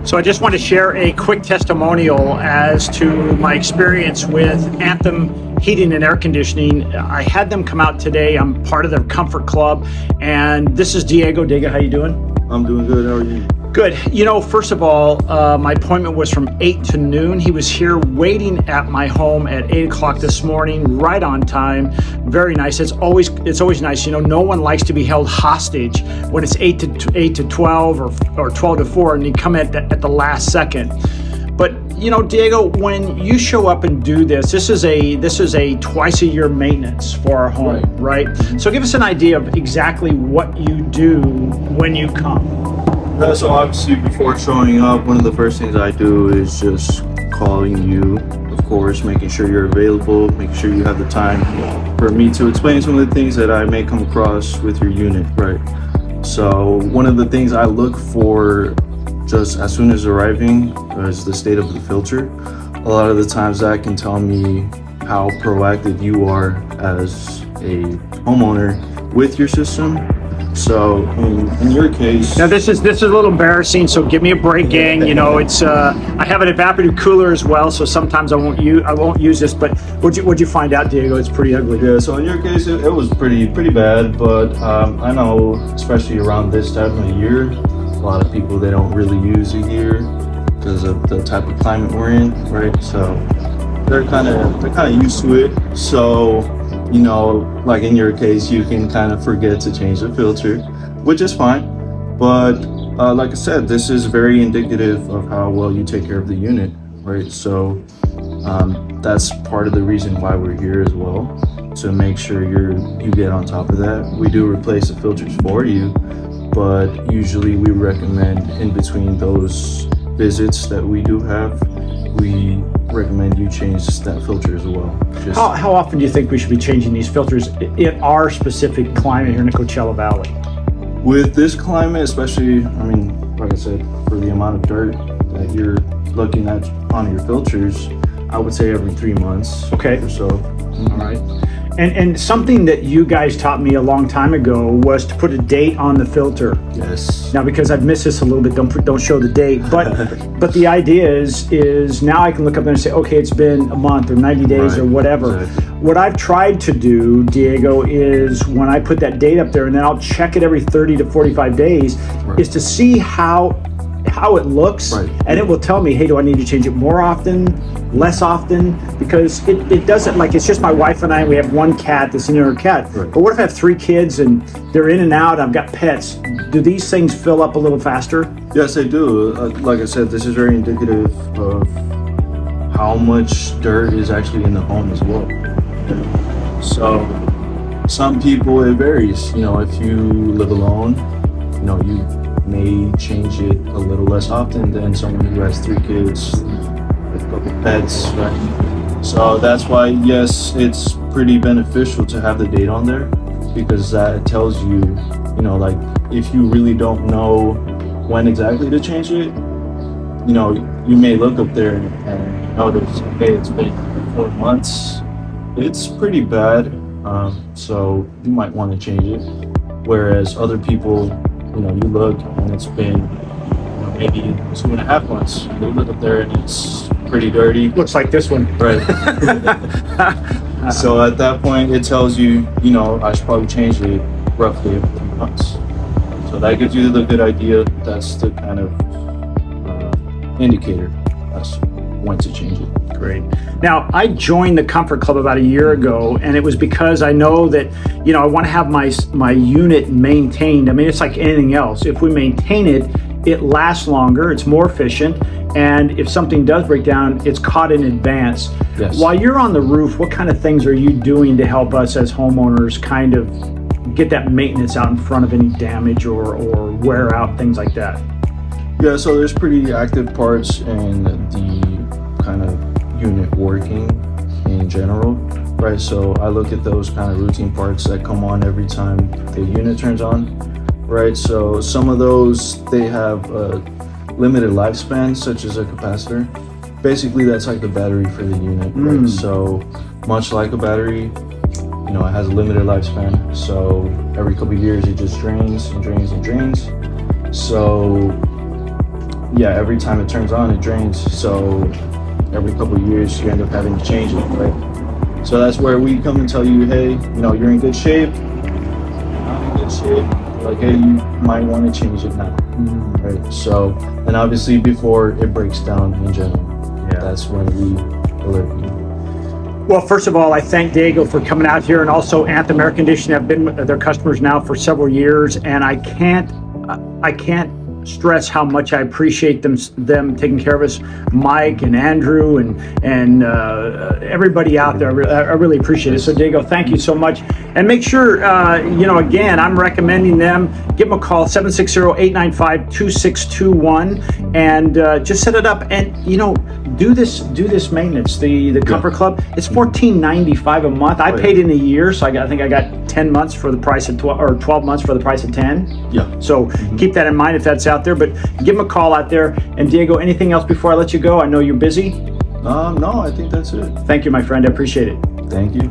So I just want to share a quick testimonial as to my experience with Anthem Heating and Air Conditioning. I had them come out today. I'm part of their Comfort Club, and this is Diego. Diego, how you doing? I'm doing good. How are you? Good. You know, first of all, my appointment was from 8 to noon. He was here waiting at my home at 8 o'clock this morning, right on time. Very nice. It's always nice. You know, no one likes to be held hostage when it's 8 to 12 or 12 to 4, and you come at the last second. But you know, Diego, when you show up and do this is a twice a year maintenance for our home, right? So give us an idea of exactly what you do when you come. So obviously before showing up, one of the first things I do is just calling you, of course, making sure you're available, making sure you have the time for me to explain some of the things that I may come across with your unit, right? So one of the things I look for just as soon as arriving is the state of the filter. A lot of the times that can tell me how proactive you are as a homeowner with your system. So in your case, now this is a little embarrassing, so give me a break, gang. You know, it's I have an evaporative cooler as well, so sometimes I won't use this. But what'd you find out, Diego? It's pretty ugly. Yeah. So in your case, it was pretty bad. But I know, especially around this time of the year, a lot of people, they don't really use a heater because of the type of climate we're in, right? So they're kind of used to it. So, you know, like in your case, you can kind of forget to change the filter, which is fine. But like I said, this is very indicative of how well you take care of the unit, right? So that's part of the reason why we're here as well, to make sure you get on top of that. We do replace the filters for you, but usually we recommend in between those visits that we do have, we recommend you change that filter as well. How often do you think we should be changing these filters in our specific climate here in the Coachella Valley? With this climate, especially, I mean, like I said, for the amount of dirt that you're looking at on your filters, I would say every 3 months. Okay. Or so. All right. And something that you guys taught me a long time ago was to put a date on the filter. Yes. Now, because I've missed this a little bit, don't show the date. But the idea is now I can look up there and say, okay, it's been a month or 90 days or whatever. Exactly. What I've tried to do, Diego, is when I put that date up there, and then I'll check it every 30 to 45 days, is to see how it looks, and it will tell me, hey, do I need to change it more often, less often? Because it doesn't, like, it's just my wife and I, we have one cat that's an indoor cat. But what if I have 3 kids and they're in and out, I've got pets? Do these things fill up a little faster? Yes, they do. Like I said, this is very indicative of how much dirt is actually in the home as well. So some people, it varies. You know, if you live alone, you know, you may change it a little less often than someone who has 3 kids, a couple pets, right? So that's why, yes, it's pretty beneficial to have the date on there, because that tells you, you know, like, if you really don't know when exactly to change it, you know, you may look up there and notice, okay, it's been 4 months. It's pretty bad, so you might want to change it. Whereas other people, you know, you look and it's been, you know, maybe 2.5 months. You look up there and it's pretty dirty. Looks like this one. Right. So at that point, it tells you, you know, I should probably change it roughly every 3 months. So that gives you the good idea. That's the kind of indicator. That's when to change it. Great. Now, I joined the Comfort Club about a year ago, and it was because I know that, you know, I want to have my unit maintained. I mean, it's like anything else. If we maintain it, it lasts longer, it's more efficient, and if something does break down, it's caught in advance. Yes. While you're on the roof, what kind of things are you doing to help us as homeowners kind of get that maintenance out in front of any damage or wear out, things like that? Yeah, so there's pretty active parts in the kind of unit working in general, right? So I look at those kind of routine parts that come on every time the unit turns on, right? So some of those, they have a limited lifespan, such as a capacitor. Basically, that's like the battery for the unit, right? So much like a battery, you know, it has a limited lifespan. So every couple of years, it just drains and drains and drains. So yeah, every time it turns on, it drains. So every couple of years, you end up having to change it, right? So that's where we come and tell you, hey, you're in good shape. I'm in good shape. Like, hey, you might want to change it now, right? So, and obviously before it breaks down in general, that's when we alert you. Well, first of all, I thank Diego for coming out here, and also Anthem Air Conditioning. I've been their customers now for several years, and I can't stress how much I appreciate them taking care of us, Mike and Andrew and everybody out there. I really appreciate it. So Diego, thank you so much. And make sure, again, I'm recommending them. Give them a call, 760-895-2621, and just set it up. And do this maintenance. The Comfort Club. It's $14.95 a month. I paid in a year, so I think I got 10 months for the price of 12, or 12 months for the price of 10. Yeah. So keep that in mind if that's out there. But give them a call out there. And Diego, anything else before I let you go? I know you're busy. No, I think that's it. Thank you, my friend. I appreciate it. Thank you.